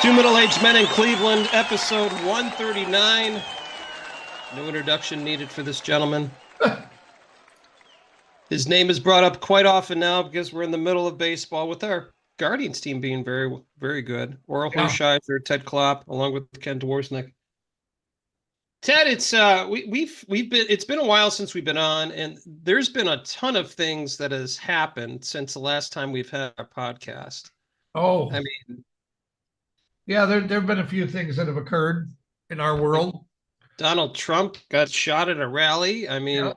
Two Middle-Aged Men in Cleveland, episode 139. No introduction needed for this gentleman. His name is brought up quite often now because we're in the middle of baseball with our Guardians team being very, very good. Oral Yeah. Hershiser, Ted Klopp, along with Ken Dworsnik. Ted, we've been it's been a while since we've been on, and there's been a ton of things that has happened since the last time we've had our podcast. Oh, I mean, yeah, there have been a few things that have occurred in our like world. Donald Trump got shot at a rally. I Yeah, mean,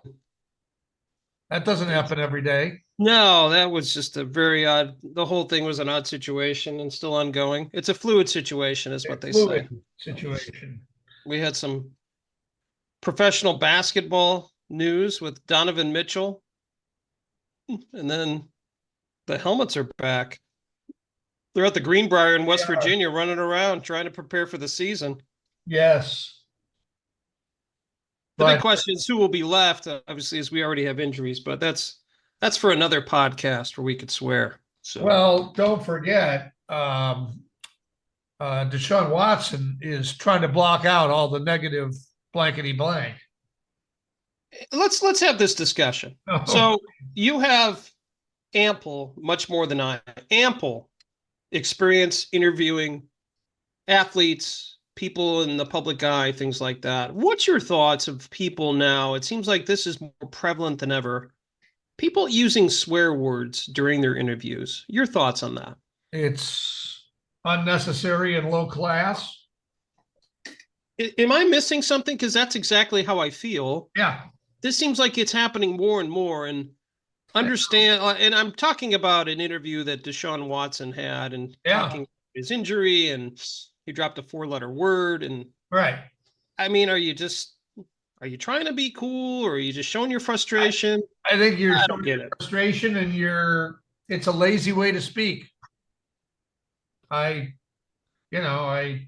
that doesn't happen every day. no, that was just a very odd. The whole thing was an odd situation and still ongoing. It's a fluid situation, is A what they say. fluid situation. We had some professional basketball news with Donovan Mitchell, and then the helmets are back. They're at the Greenbrier in West Yeah. Virginia running around trying to prepare for the season. Yes, The big but question is who will be left, obviously, as we already have injuries, but that's for another podcast where we could swear. So well, don't forget, Deshaun Watson is trying to block out all the negative blankety blank. let's have this discussion. Oh, So you have ample, much more than I, ample experience interviewing athletes, people in the public eye, things like that. What's your thoughts of people now? It seems like this is more prevalent than ever. People using swear words during their interviews. Your thoughts on that? it's unnecessary and low class. Am I missing something? Because that's exactly how I feel. Yeah, This seems like it's happening more and more. And understand, and I'm talking about an interview that Deshaun Watson had and yeah, talking about his injury, and he dropped a four-letter word. And right. I mean, are you trying to be cool, or are you just showing your frustration? I think you're I showing don't get it. frustration and it's a lazy way to speak. I, you know, I,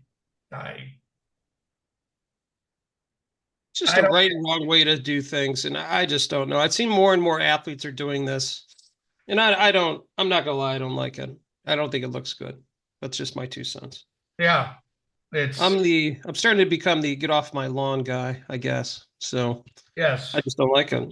It's just I a don't, right and wrong way to do things, and I just don't know. I've seen more and more athletes are doing this, and I'm not gonna lie, I don't like it. I don't think it looks good. That's just my 2 cents. yeah, it's, I'm starting to become the get off my lawn guy, I guess. So yes, I just don't like it.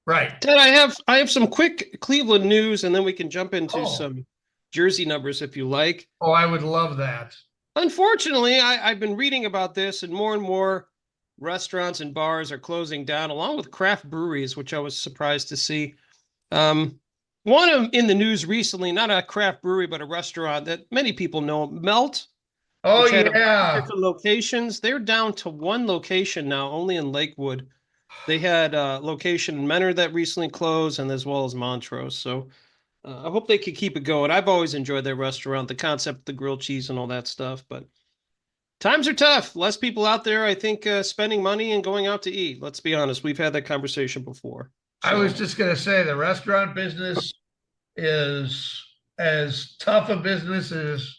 right. Ted, I have some quick Cleveland news, and then we can jump into Oh, some jersey numbers if you like. oh, I would love that. Unfortunately, I've been reading about this, and more restaurants and bars are closing down, along with craft breweries, which I was surprised to see. One of in the news recently, not a craft brewery, but a restaurant that many people know, Melt, Oh, which had a bunch of yeah. different locations. They're down to one location now, only in Lakewood. They had a location in Menor that recently closed, and as well as Montrose. So I hope they could keep it going. I've always enjoyed their restaurant, the concept, the grilled cheese, and all that stuff. But times are tough. Less people out there, I think, spending money and going out to eat. Let's be honest. We've had that conversation before. I was So, just going to say the restaurant business is as tough a business as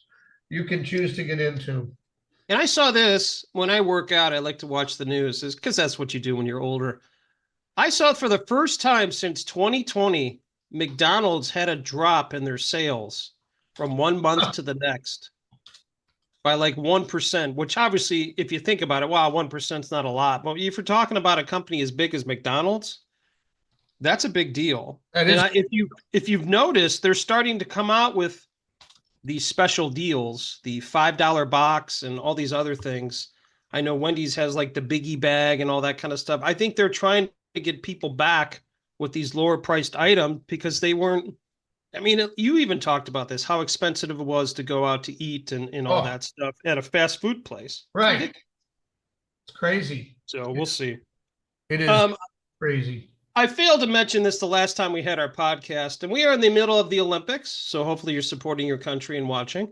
you can choose to get into. and I saw this when I work out. I like to watch the news because that's what you do when you're older. I saw it for the first time since 2020. McDonald's had a drop in their sales from 1 month to the next by like 1%, which obviously, if you think about it, wow, 1% is not a lot. But if you're talking about a company as big as McDonald's, that's a big deal. That And is, if you've noticed, they're starting to come out with these special deals, the $5 box and all these other things. I know Wendy's has like the biggie bag and all that kind of stuff. I think they're trying to get people back with these lower priced items because they weren't. I mean, you even talked about this, how expensive it was to go out to eat and all oh, that stuff at a fast food place. It's right. ridiculous. It's crazy. So we'll see. It is Um, crazy. I failed to mention this the last time we had our podcast, and we are in the middle of the Olympics. So hopefully you're supporting your country and watching.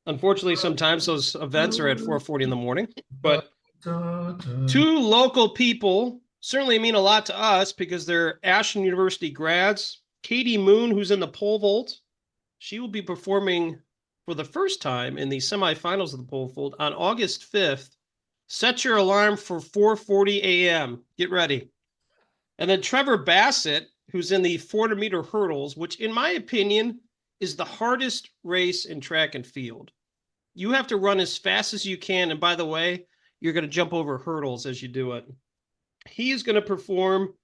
Unfortunately, sometimes those events are at 4:40 in the morning, Da, but da, da. two local people certainly mean a lot to us because they're Ashland University grads. Katie Moon, who's in the pole vault, she will be performing for the first time in the semifinals of the pole vault on August 5th. Set your alarm for 4:40 a.m. Get ready. And then Trevor Bassett, who's in the 400-meter hurdles, which in my opinion is the hardest race in track and field. You have to run as fast as you can. And by the way, you're going to jump over hurdles as you do it. He's going to perform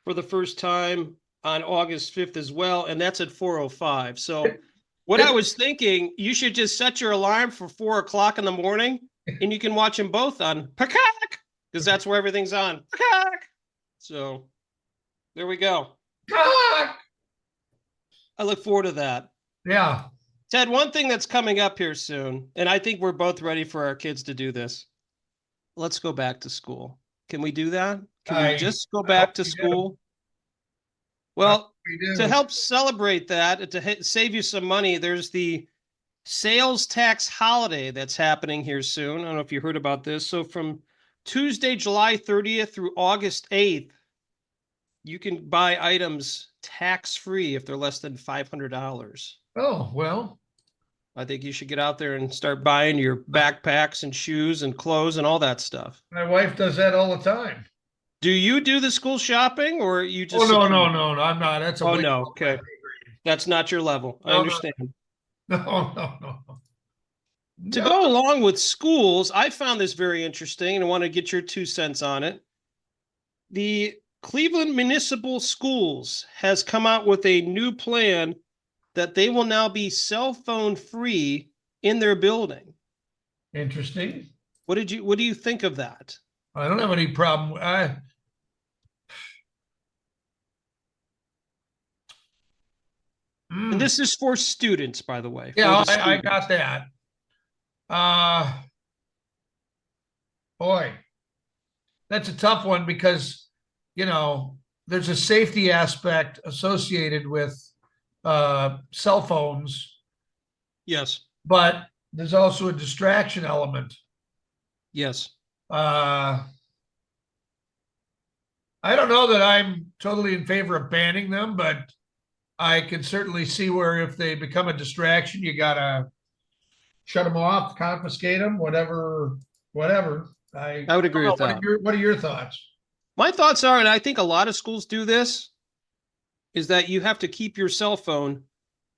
for the first time on August 5th as well, and that's at 4:05. So what I was thinking, you should just set your alarm for 4 o'clock in the morning, and you can watch them both on Peacock, because that's where everything's on Peacock. So there we go. God! I look forward to that. Yeah. Ted, one thing that's coming up here soon, and I think we're both ready for our kids to do this. Let's go back to school. Can we do that? Can we just go I hope back to we do. school? I hope Well, we do. to help celebrate that, to save you some money, there's the sales tax holiday that's happening here soon. I don't know if you heard about this. So from Tuesday, July 30th through August 8th, you can buy items tax-free if they're less than $500. Oh, well, I think you should get out there and start buying your backpacks and shoes and clothes and all that stuff. my wife does that all the time. Do you do the school shopping or you just Oh, no, support? no, I'm not. That's a Oh, way no. above my Okay. pay grade. That's not your level. I No, understand. No. To No. go along with schools, I found this very interesting and I want to get your 2 cents on it. The Cleveland Municipal Schools has come out with a new plan that they will now be cell phone free in their building. Interesting. What do you think of that? I don't have any problem. And this is for students, by the way. Yeah, For the I students. got that. Boy, that's a tough one because, there's a safety aspect associated with cell phones, Yes. but there's also a distraction element. Yes. I don't know that I'm totally in favor of banning them, but I can certainly see where if they become a distraction, you gotta shut them off, confiscate them, whatever. I I would agree don't with know. that. What are your thoughts? My thoughts are, and I think a lot of schools do this, is that you have to keep your cell phone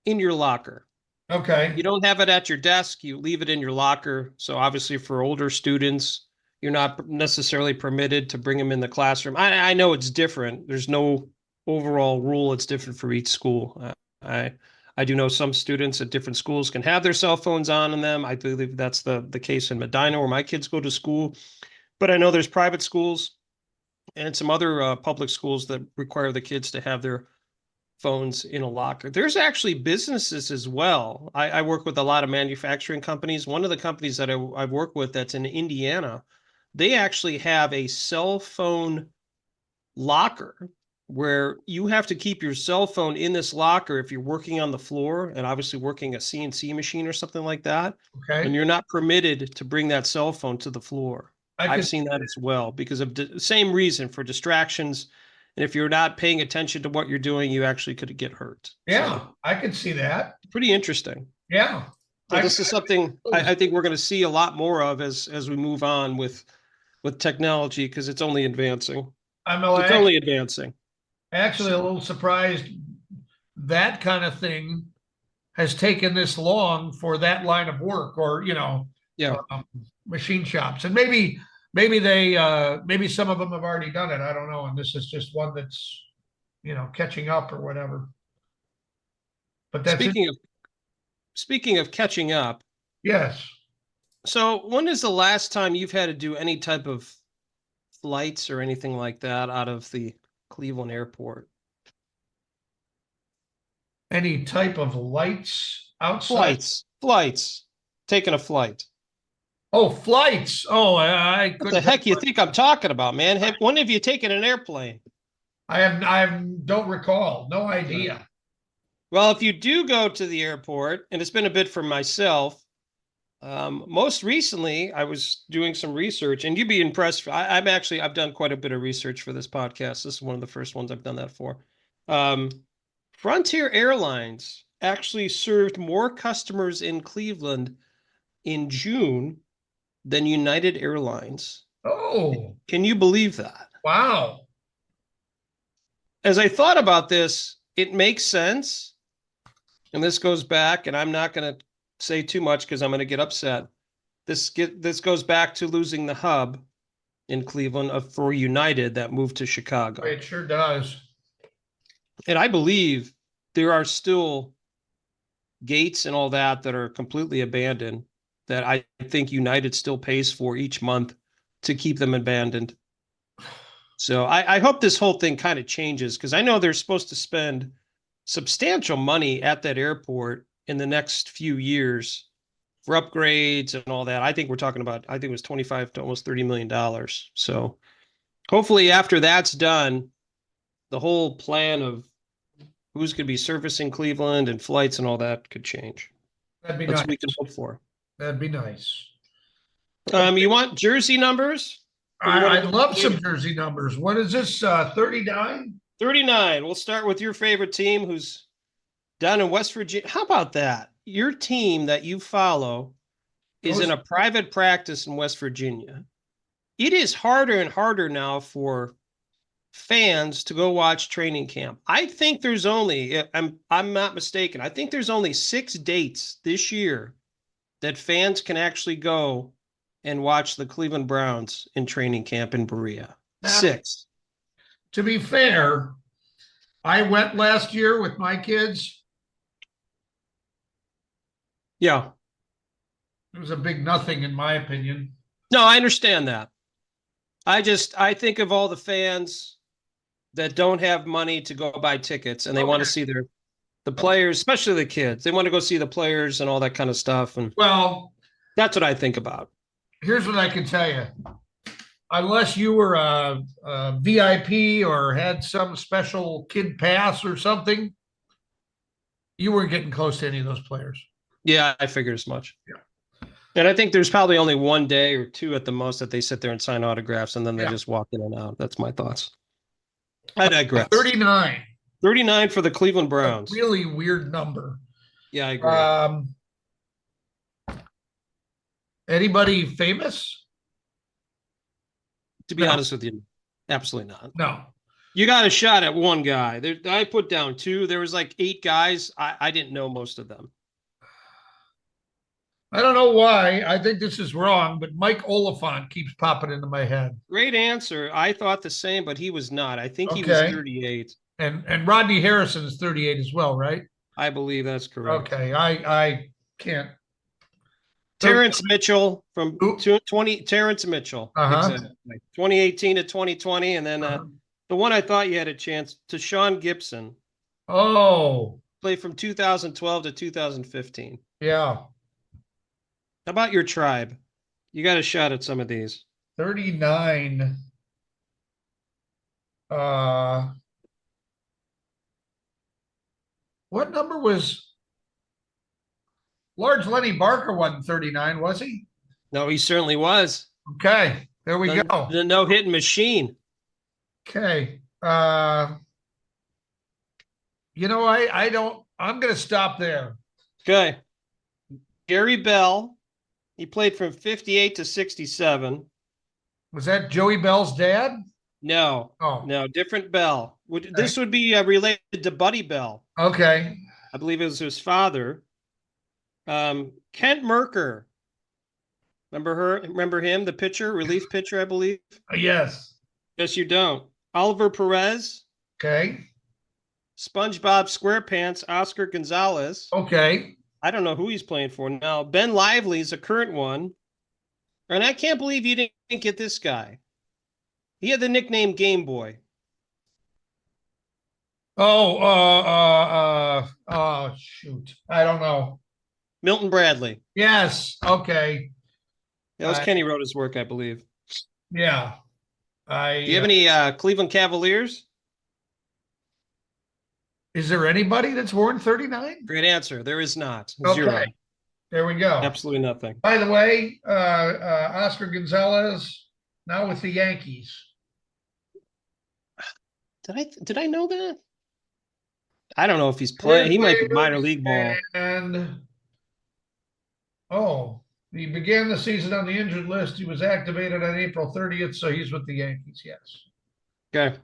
in your locker. Okay. You don't have it at your desk, you leave it in your locker. So obviously for older students, you're not necessarily permitted to bring them in the classroom. I know it's different. There's no overall rule. It's different for each school. I do know some students at different schools can have their cell phones on in them. I believe that's the case in Medina where my kids go to school. But I know there's private schools and some other public schools that require the kids to have their phones in a locker. There's actually businesses as well. I work with a lot of manufacturing companies. One of the companies that I've worked with that's in Indiana, they actually have a cell phone locker where you have to keep your cell phone in this locker if you're working on the floor and obviously working a CNC machine or something like that. Okay. And you're not permitted to bring that cell phone to the floor. I I've could, seen that as well because of the same reason for distractions. And if you're not paying attention to what you're doing, you actually could get hurt. yeah, So, I could see that. pretty interesting. Yeah. So this is something I think we're going to see a lot more of as we move on with technology because it's only advancing. I'm It's only advancing. actually a little surprised that kind of thing has taken this long for that line of work or, Yeah. machine shops. And maybe maybe some of them have already done it. I don't know. And this is just one that's, catching up or whatever. But that's it. Speaking of catching up, Yes. so when is the last time you've had to do any type of flights or anything like that out of the Cleveland airport? Any type of lights outside? Flights, taking a flight. Oh, flights. Oh, I What the couldn't. heck you think I'm talking about, man? Heck, when have you taken an airplane? I don't recall. No idea. Well, if you do go to the airport, and it's been a bit for myself, most recently I was doing some research, and you'd be impressed. I've done quite a bit of research for this podcast. This is one of the first ones I've done that for. Frontier Airlines actually served more customers in Cleveland in June than United Airlines. Oh, Can you believe that? wow. As I thought about this, it makes sense. And this goes back, and I'm not going to say too much because I'm going to get upset. This goes back to losing the hub in Cleveland for United that moved to Chicago. It sure does. And I believe there are still gates and all that are completely abandoned that I think United still pays for each month to keep them abandoned. So I hope this whole thing kind of changes because I know they're supposed to spend substantial money at that airport in the next few years for upgrades and all that. I think we're talking about, I think it was 25 to almost $30 million. So hopefully after that's done, the whole plan of who's going to be servicing Cleveland and flights and all that could change. That'd be That's nice. what we can hope for. That'd be nice. You want jersey numbers? I'd love some jersey numbers. What is this? 39? 39. We'll start with your favorite team who's down in West Virginia. How about that? Your team that you follow is in a private practice in West Virginia. It is harder and harder now for fans to go watch training camp. I think there's only, I'm not mistaken, I think there's only 6 dates this year that fans can actually go and watch the Cleveland Browns in training camp in Berea. Now, 6. To be fair, I went last year with my kids. Yeah. It was a big nothing, in my opinion. No, I understand that. I think of all the fans that don't have money to go buy tickets and they want to see the players, especially the kids. They want to go see the players and all that kind of stuff. And well, that's what I think about. Here's what I can tell you. Unless you were a VIP or had some special kid pass or something, you weren't getting close to any of those players. Yeah, I figured as much. Yeah. And I think there's probably only 1 day or 2 at the most that they sit there and sign autographs and then they just walk in and out. That's my thoughts. I digress. 39. 39 for the Cleveland Browns. A really weird number. Yeah, I agree. Anybody famous? To be honest with you, absolutely not. No. You got a shot at one guy. I put down 2. There was like 8 guys. I didn't know most of them. I don't know why. I think this is wrong, but Mike Oliphant keeps popping into my head. Great answer. I thought the same, but he was not. I think he was 38. And Rodney Harrison is 38 as well, right? I believe that's correct. Okay. I can't. Terrence Mitchell from 20. Terrence Mitchell. Exactly. 2018 to 2020. And then the one I thought you had a chance to Sean Gibson. Oh. Played from 2012 to 2015. Yeah. How about your tribe? You got a shot at some of these. 39. What number was Large Lenny Barker? Wasn't 39, was he? No, he certainly was. Okay, there we go. The no-hitting machine. Okay. You know, I don't, I'm going to stop there. Okay. Gary Bell. He played from 58 to 67. Was that Joey Bell's dad? No. Oh. No, different Bell. This would be related to Buddy Bell. Okay. I believe it was his father. Kent Merker. Remember him, the pitcher, relief pitcher, I believe? Yes. Yes, you don't. Oliver Perez. Okay. SpongeBob SquarePants, Oscar Gonzalez. Okay. I don't know who he's playing for now. Ben Lively is a current one. And I can't believe you didn't get this guy. He had the nickname Game Boy. Oh, shoot. I don't know. Milton Bradley. Yes. Okay. That was Kenny wrote his work, I believe. Yeah. Do you have any Cleveland Cavaliers? Is there anybody that's worn 39? Great answer. There is not. Okay. 0. There we go. Absolutely nothing. By the way, Oscar Gonzalez now with the Yankees. Did I know that? I don't know if he's playing. He might be minor league ball. And he began the season on the injured list. He was activated on April 30th, so he's with the Yankees. Yes. Okay.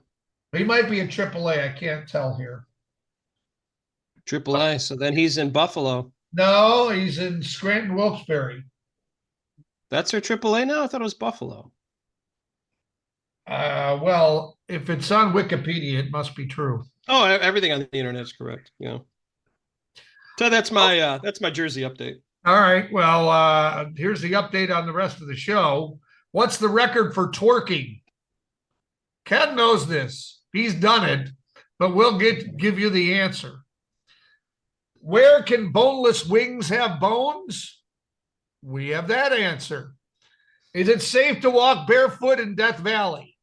He might be in AAA. I can't tell here. AAA. So then he's in Buffalo. No, he's in Scranton, Wilkes-Barre. That's their AAA now? I thought it was Buffalo. Well, if it's on Wikipedia, it must be true. Oh, everything on the internet is correct. Yeah. So that's my Jersey update. All right. Well, here's the update on the rest of the show. What's the record for twerking? Ken knows this. He's done it, but we'll give you the answer. Where can boneless wings have bones? We have that answer. Is it safe to walk barefoot in Death Valley?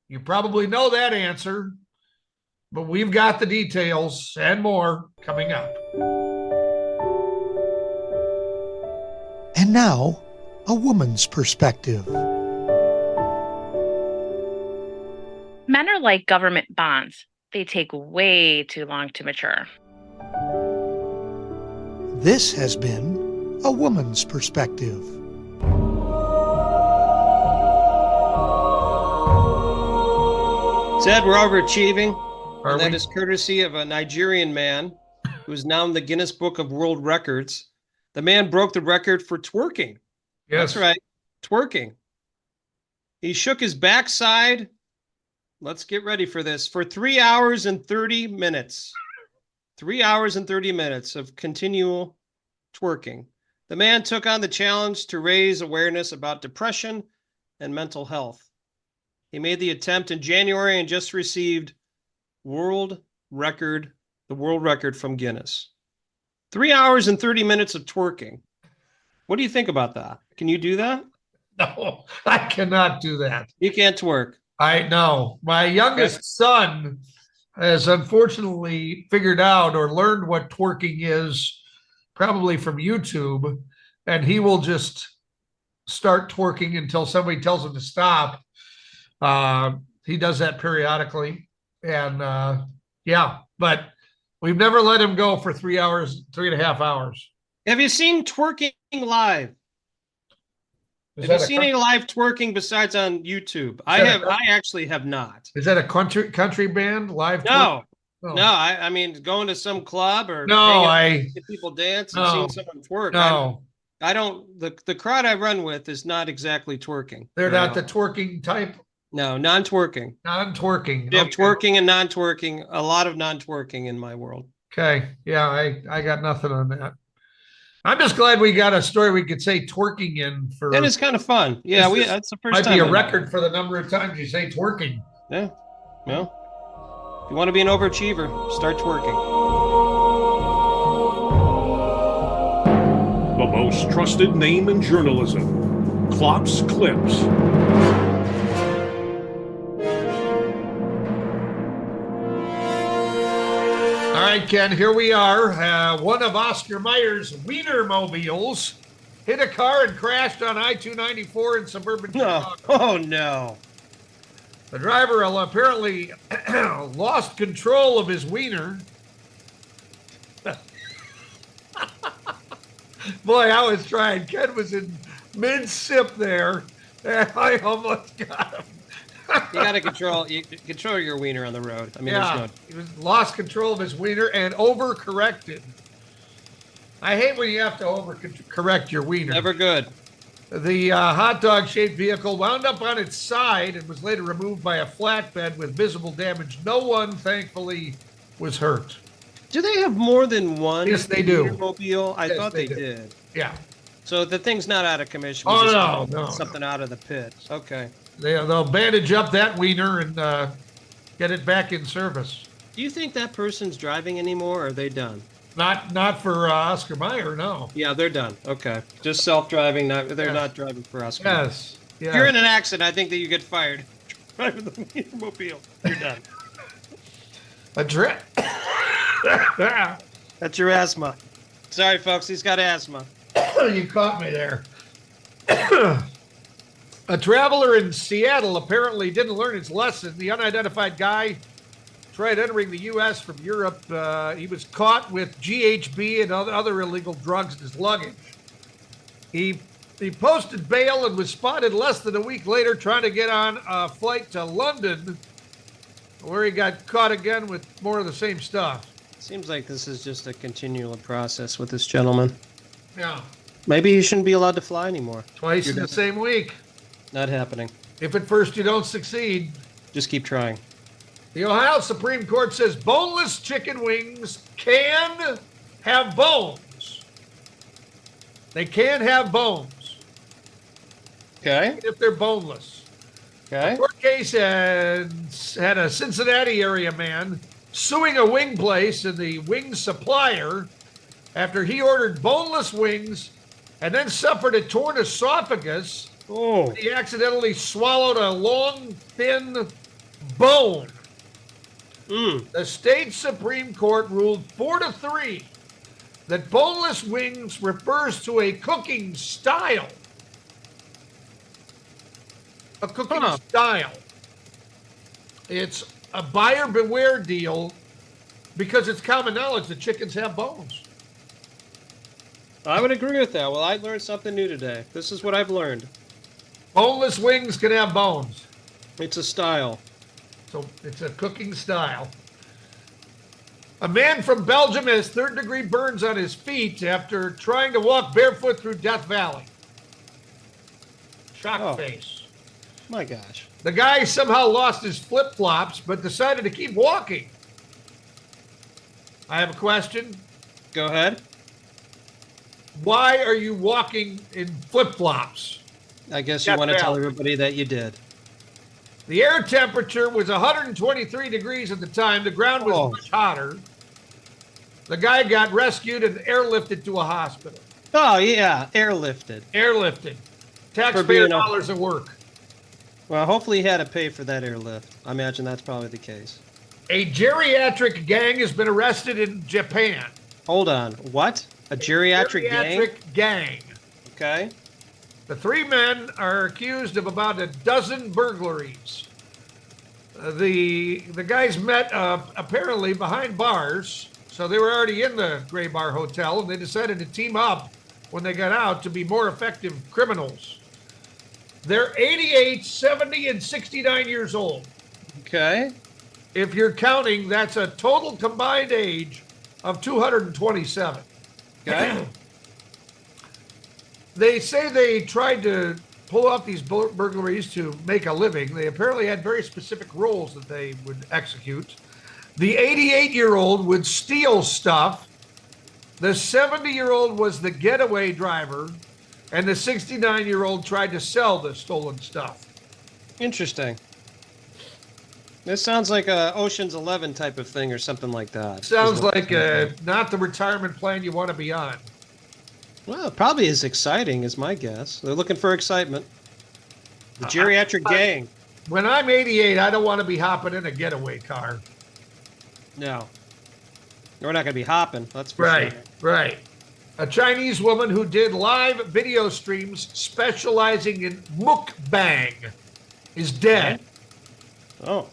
You probably know that answer, but we've got the details and more coming up. And now, a woman's perspective. Men are like government bonds. They take way too long to mature. This has been a woman's perspective. Said we're overachieving. Are And that we? is courtesy of a Nigerian man who is now in the Guinness Book of World Records. The man broke the record for twerking. Yes. That's right, twerking. He shook his backside. Let's get ready for this. For 3 hours and 30 minutes. 3 hours and 30 minutes of continual twerking. The man took on the challenge to raise awareness about depression and mental health. He made the attempt in January and just received the world record from Guinness. 3 hours and 30 minutes of twerking. What do you think about that? Can you do that? No, I cannot do that. You can't twerk. I know. My youngest son has unfortunately figured out or learned what twerking is, probably from YouTube, and he will just start twerking until somebody tells him to stop. He does that periodically. And yeah, but we've never let him go for 3 hours, 3.5 hours. Have you seen twerking live? Have you seen any live twerking besides on YouTube? I actually have not. Is that a country band live? No, twerking? no. I mean, going to some club or see people dance and seeing someone twerk. No, I don't. The crowd I run with is not exactly twerking. they're not the twerking type. No, non-twerking. Non-twerking. You have twerking and non-twerking. A lot of non-twerking in my world. Okay. Yeah, I got nothing on that. I'm just glad we got a story we could say twerking in for. That is kind of fun. Yeah, that's the first might time. be a record for the number of times you say twerking. Yeah. Well, if you want to be an overachiever, start twerking. The most trusted name in journalism, Klopp's Clips. All right, Ken, here we are. One of Oscar Mayer's Wienermobiles hit a car and crashed on I-294 in suburban Chicago. Oh, no. The driver apparently lost control of his wiener. Boy, I was trying. Ken was in mid-sip there, and I almost got him. You got to control your wiener on the road. I mean, He lost control of his wiener and overcorrected. I hate when you have to overcorrect your wiener. Never good. The hot dog-shaped vehicle wound up on its side and was later removed by a flatbed with visible damage. No one, thankfully, was hurt. Do they have more than one? Yes, they do. Mobile? I thought they did. Yeah. So the thing's not out of commission. Oh, no. Something out of the pit. Okay. They'll bandage up that wiener and get it back in service. Do you think that person's driving anymore, or are they done? Not for Oscar Mayer, no. Yeah, they're done. Okay. Just self-driving. They're not driving for Oscar. Yes. If you're in an accident, I think that you get fired. Driving the mobile. You're done. That's your asthma. Sorry, folks. He's got asthma. You caught me there. A traveler in Seattle apparently didn't learn his lesson. The unidentified guy tried entering the U.S. from Europe. He was caught with GHB and other illegal drugs in his luggage. He posted bail and was spotted less than a week later trying to get on a flight to London, where he got caught again with more of the same stuff. Seems like this is just a continual process with this gentleman. Yeah. Maybe he shouldn't be allowed to fly anymore. Twice You're in the done. same week. Not happening. If at first you don't succeed. Just keep trying. The Ohio Supreme Court says boneless chicken wings can have bones. They can have bones Okay. if they're boneless. Okay. The court case had a Cincinnati area man suing a wing place and the wing supplier after he ordered boneless wings and then suffered a torn esophagus. Oh. He accidentally swallowed a long, thin bone. The state Supreme Court ruled 4-3 that boneless wings refers to a cooking style. A cooking style. It's a buyer beware deal because it's common knowledge that chickens have bones. I would agree with that. Well, I learned something new today. This is what I've learned. Boneless wings can have bones. It's a style. So it's a cooking style. A man from Belgium has third-degree burns on his feet after trying to walk barefoot through Death Valley. Shock face. My gosh. The guy somehow lost his flip-flops but decided to keep walking. I have a question. Go ahead. Why are you walking in flip-flops? I guess you want to tell everybody that you did. The air temperature was 123 degrees at the time. The ground was much hotter. The guy got rescued and airlifted to a hospital. Oh, yeah. Airlifted. Airlifted. Taxpayer dollars at work. Well, hopefully he had to pay for that airlift. I imagine that's probably the case. A geriatric gang has been arrested in Japan. Hold on. What? A geriatric gang? Geriatric gang. Okay. The three men are accused of about a dozen burglaries. The guys met apparently behind bars, so they were already in the Gray Bar Hotel, and they decided to team up when they got out to be more effective criminals. They're 88, 70, and 69 years old. Okay. If you're counting, that's a total combined age of 227. Okay. They say they tried to pull off these burglaries to make a living. They apparently had very specific roles that they would execute. The 88-year-old would steal stuff. The 70-year-old was the getaway driver. And the 69-year-old tried to sell the stolen stuff. Interesting. This sounds like a Ocean's 11 type of thing or something like that. Sounds like not the retirement plan you want to be on. Well, probably as exciting is my guess. They're looking for excitement. The geriatric gang. When I'm 88, I don't want to be hopping in a getaway car. No. We're not going to be hopping. That's for sure. Right. A Chinese woman who did live video streams specializing in mukbang is dead. Oh.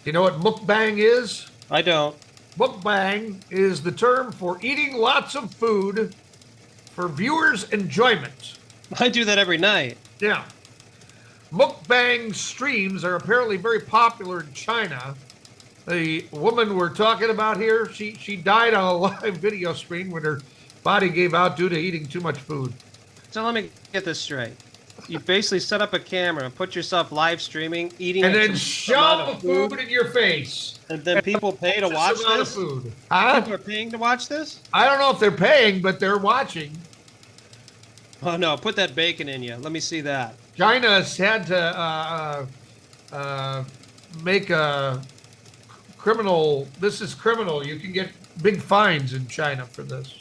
You know what mukbang is? I don't. Mukbang is the term for eating lots of food for viewers' enjoyment. I do that every night. Yeah. Mukbang streams are apparently very popular in China. The woman we're talking about here, she died on a live video stream when her body gave out due to eating too much food. So let me get this straight. You basically set up a camera, put yourself live streaming, eating, and then shove the food in your face. And then people pay to watch this? Food. People are paying to watch this? I don't know if they're paying, but they're watching. Oh no, put that bacon in you. Let me see that. China's had to make a criminal. This is criminal. You can get big fines in China for this.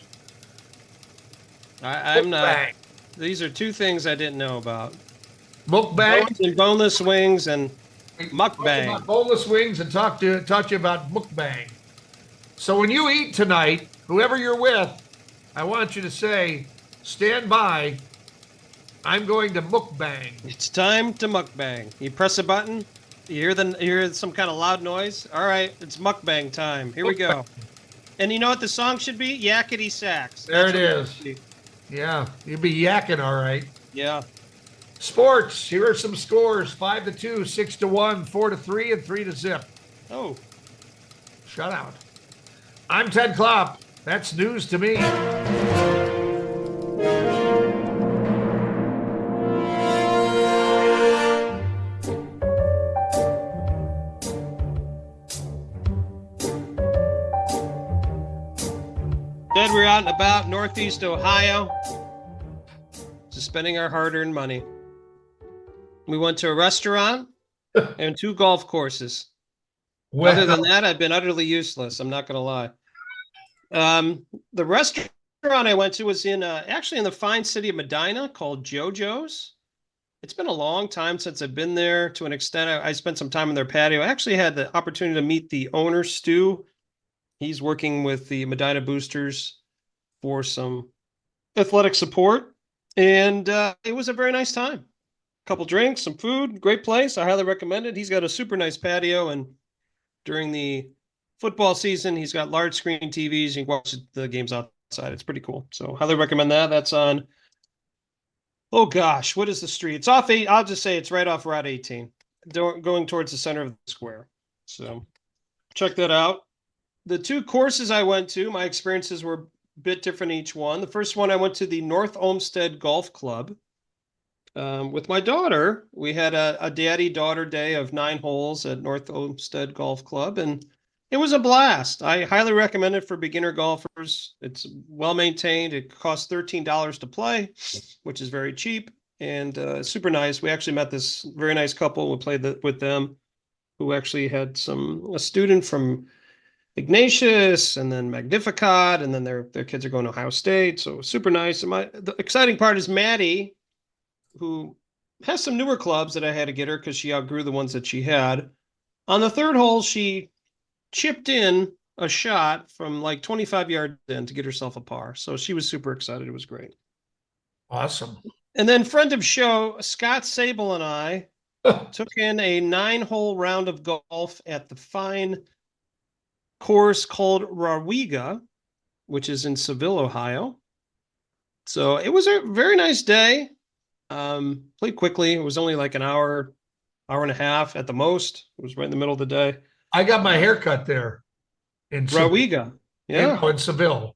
I'm not. These are two things I didn't know about. Mukbang Bones and boneless wings and mukbang. About boneless wings and talk to you about mukbang. So when you eat tonight, whoever you're with, I want you to say, "Stand by. I'm going to mukbang." It's time to mukbang. You press a button. You hear some kind of loud noise. All right, it's mukbang time. Here we go. And you know what the song should be? Yakety sax. There it is. Yeah, you'll be yakking all right. Yeah. Sports. Here are some scores: 5-2, 6-1, 4-3, and 3-0. Oh. Shutout. I'm Ted Klopp. That's news to me. Ted, we're out and about Northeast Ohio, just spending our hard-earned money. We went to a restaurant and 2 golf courses. Other than that, I've been utterly useless. I'm not going to lie. The restaurant I went to was actually in the fine city of Medina called JoJo's. It's been a long time since I've been there. To an extent, I spent some time in their patio. I actually had the opportunity to meet the owner, Stu. He's working with the Medina Boosters for some athletic support. And it was a very nice time. A couple drinks, some food, great place. I highly recommend it. He's got a super nice patio, and during the football season, he's got large screen TVs. You can watch the games outside. It's pretty cool. So highly recommend that. That's on, oh gosh, what is the street? It's off 8. I'll just say it's right off Route 18, going towards the center of the square. So check that out. The 2 courses I went to, my experiences were a bit different each one. The first one, I went to the North Olmsted Golf Club. With my daughter, we had a daddy-daughter day of 9 holes at North Olmsted Golf Club, and it was a blast. I highly recommend it for beginner golfers. It's well-maintained. It costs $13 to play, which is very cheap, and super nice. We actually met this very nice couple. We played with them, who actually had a student from Ignatius and then Magnificat, and then their kids are going to Ohio State. So super nice. And the exciting part is Maddie, who has some newer clubs that I had to get her because she outgrew the ones that she had. On the 3rd hole, she chipped in a shot from like 25 yards in to get herself a par. So she was super excited. It was great. Awesome. And then friend of show, Scott Sable and I took in a 9-hole round of golf at the fine course called Rawiga, which is in Seville, Ohio. So it was a very nice day. Played quickly. It was only like an hour and a half at the most. It was right in the middle of the day. I got my hair cut there in Rawiga. Yeah. in Seville.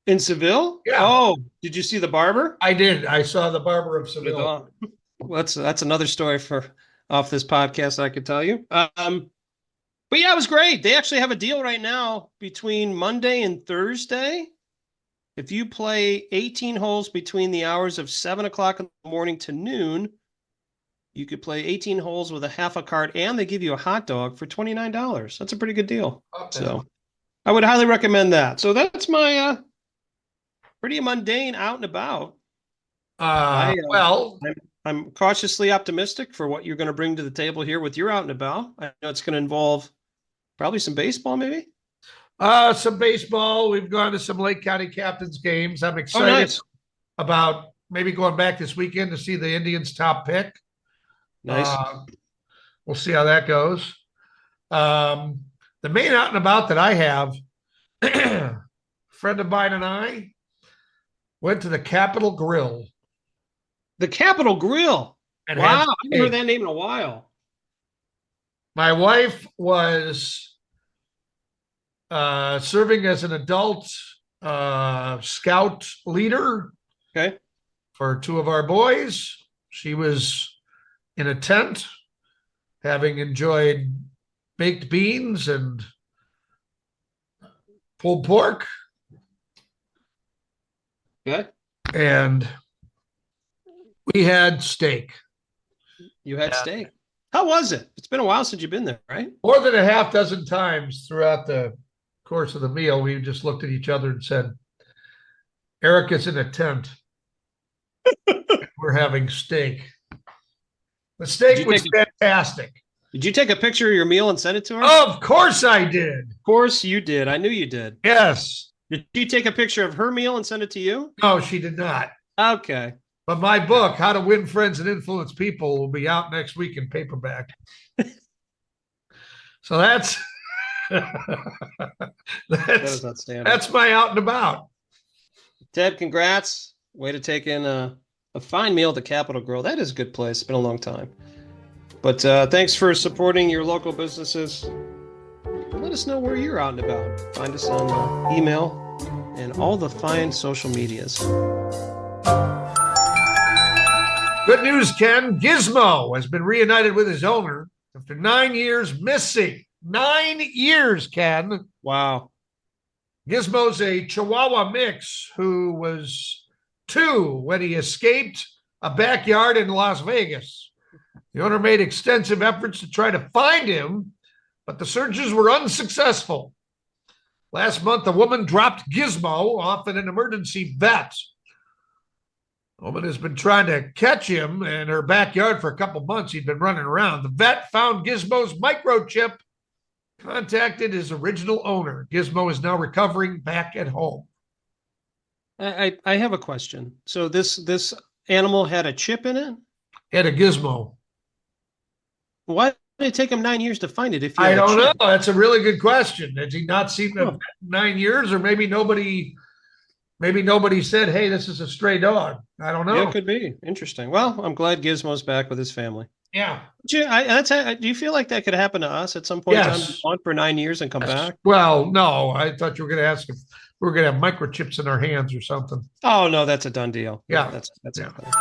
In Seville? Yeah. Oh, did you see the barber? I did. I saw the barber of Seville. Well, that's another story for off this podcast I could tell you. But yeah, it was great. They actually have a deal right now between Monday and Thursday. If you play 18 holes between the hours of 7 o'clock in the morning to noon, you could play 18 holes with a half a cart, and they give you a hot dog for $29. That's a pretty good deal. Okay. So I would highly recommend that. So that's my pretty mundane out and about. I'm cautiously optimistic for what you're going to bring to the table here with your out and about. I know it's going to involve probably some baseball, maybe. Some baseball. We've gone to some Lake County Captains games. I'm excited about maybe going back this weekend to see the Indians' top pick. Nice. We'll see how that goes. The main out and about that I have, a friend of mine and I went to the Capitol Grill. The Capitol Grill. And wow, I haven't heard that name in a while. My wife was serving as an adult scout leader. Okay. For 2 of our boys. She was in a tent, having enjoyed baked beans and pulled pork. Okay. And we had steak. You had steak. How was it? It's been a while since you've been there, right? More than a half dozen times throughout the course of the meal, we just looked at each other and said, Eric is in a tent. We're having steak. The steak was fantastic. Did you take a picture of your meal and send it to her? Of course I did. Of course you did. I knew you did. Yes. Did you take a picture of her meal and send it to you? No, she did not. Okay. But my book, How to Win Friends and Influence People, will be out next week in paperback. So that's outstanding. That's my out and about. Ted, congrats. Way to take in a fine meal at the Capitol Grill. That is a good place. It's been a long time. But thanks for supporting your local businesses. let us know where you're out and about. Find us on email and all the fine social medias. Good news, Ken. Gizmo has been reunited with his owner after 9 years missing. 9 years, Ken. Wow. Gizmo's a Chihuahua mix who was 2 when he escaped a backyard in Las Vegas. The owner made extensive efforts to try to find him, but the searches were unsuccessful. Last month, a woman dropped Gizmo off at an emergency vet. The woman has been trying to catch him in her backyard for a couple months. He'd been running around. The vet found Gizmo's microchip, contacted his original owner. Gizmo is now recovering back at home. I have a question. So this animal had a chip in it? Had a Gizmo. Why did it take him 9 years to find it? If he I had a don't know. chip? That's a really good question. Has he not seen them Huh. 9 years, or maybe nobody said, "Hey, this is a stray dog"? I don't know. Yeah, it could be interesting. Well, I'm glad Gizmo's back with his family. Yeah. Do you feel like that could happen to us at some point in time? Yes. Gone for 9 years and come back? Well, no, I thought you were going to ask if we were going to have microchips in our hands or something. Oh no, that's a done deal. Yeah. That's Yeah. happening.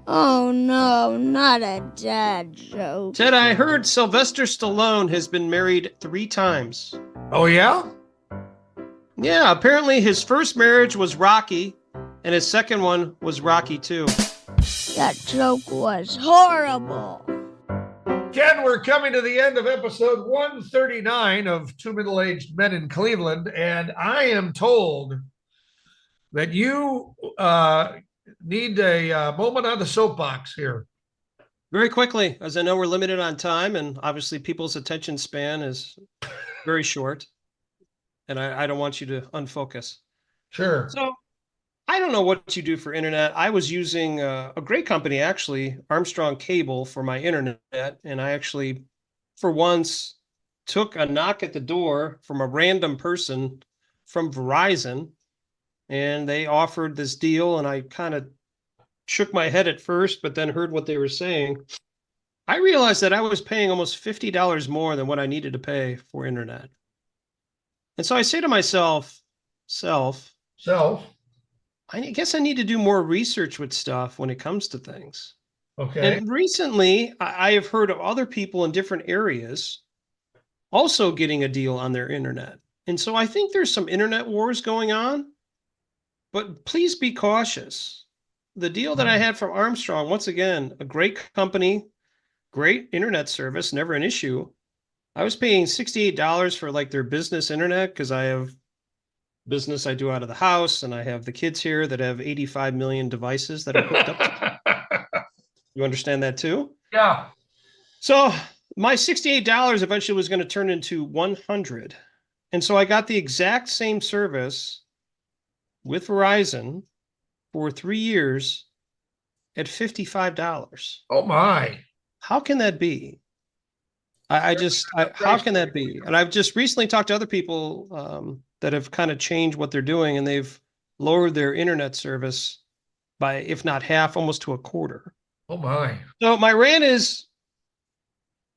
Oh no, not a dad joke. Ted, I heard Sylvester Stallone has been married 3 times. Oh, yeah? Yeah, apparently his first marriage was Rocky, and his second one was Rocky 2. That joke was horrible. Ken, we're coming to the end of episode 139 of Two Middle-Aged Men in Cleveland, and I am told that you need a moment on the soapbox here. Very quickly, as I know we're limited on time, and obviously people's attention span is very short, and I don't want you to unfocus. Sure. So I don't know what you do for internet. I was using a great company, actually, Armstrong Cable, for my internet, and I actually, for once, took a knock at the door from a random person from Verizon, and they offered this deal, and I kind of shook my head at first, but then heard what they were saying. I realized that I was paying almost $50 more than what I needed to pay for internet. And so I say to myself, I guess I need to do more research with stuff when it comes to things. Okay. And recently, I have heard of other people in different areas also getting a deal on their internet. And so I think there's some internet wars going on, but please be cautious. The deal that I had from Armstrong, once again, a great company, great internet service, never an issue. I was paying $68 for like their business internet because I have business I do out of the house, and I have the kids here that have 85 million devices that are hooked up to them. You understand that too? Yeah. So my $68 eventually was going to turn into $100. And so I got the exact same service with Verizon for 3 years at $55. Oh, my. How can that be? How can that be? And I've just recently talked to other people that have kind of changed what they're doing, and they've lowered their internet service by, if not half, almost to a quarter. Oh, my. So my rant is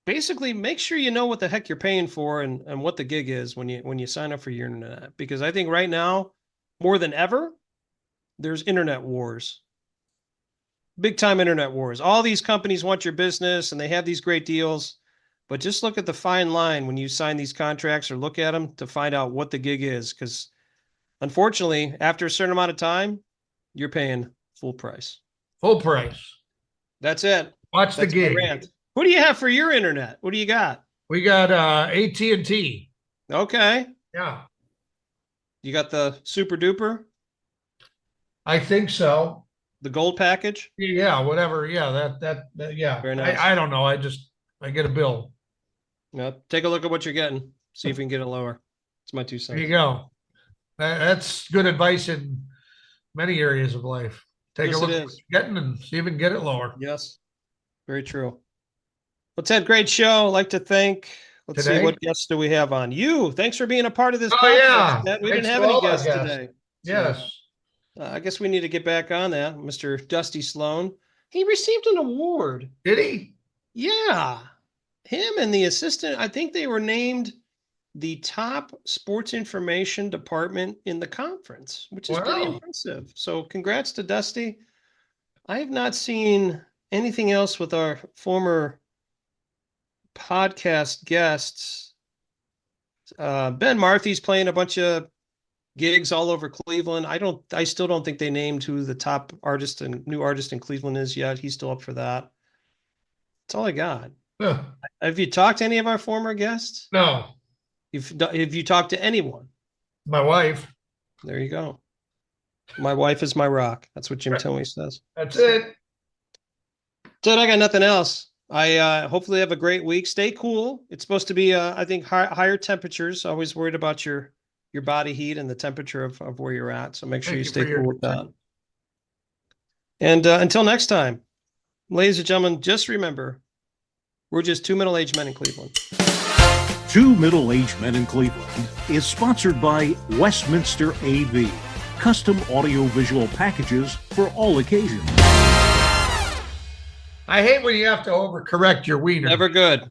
basically make sure you know what the heck you're paying for and what the gig is when you sign up for your internet. Because I think right now, more than ever, there's internet wars. Big time internet wars. All these companies want your business and they have these great deals. But just look at the fine line when you sign these contracts or look at them to find out what the gig is. Because unfortunately, after a certain amount of time, you're paying full price. Full price. That's it. Watch the That's my gig. rant. Who do you have for your internet? What do you got? We got AT&T. Okay. Yeah. You got the super duper, I think so. the gold package? Yeah, whatever. Yeah, that yeah. Very nice. I don't know. I get a bill. No, take a look at what you're getting. See if you can get it lower. It's my 2 There you cents. go. That's good advice in many areas of life. Take Yes, a look it at what is. you're getting and see if you can get it lower. Yes. Very true. Well, Ted, great show. I'd like to thank, let's see, Today? what guests do we have on? You. Thanks for being a part of this Oh, podcast, yeah. Ted. We Thanks didn't have to any all our guests guests. today. Yes. I guess we need to get back on that. Mr. Dusty Sloan, He received an award. Did he? Yeah. Him and the assistant, I think they were named the top sports information department in the conference, which is pretty Wow. impressive. So congrats to Dusty. I have not seen anything else with our former podcast guests. Ben Marthy's playing a bunch of gigs all over Cleveland. I still don't think they named who the top artist and new artist in Cleveland is yet. He's still up for that. That's all I got. Huh. Have you talked to any of our former guests? No, Have you talked to anyone? my wife. There you go. My wife is my rock. That's what Jim Tilley says. That's it. So I got nothing else. I hopefully have a great week. Stay cool. It's supposed to be, I think, higher temperatures. Always worried about your body heat and the temperature of where you're at. So make sure you stay cool with that. And until next time, ladies and gentlemen, just remember, we're just two middle-aged men in Cleveland. Two Middle-Aged Men in Cleveland is sponsored by Westminster AV, custom audio-visual packages for all occasions. I hate when you have to overcorrect your wiener. Never good.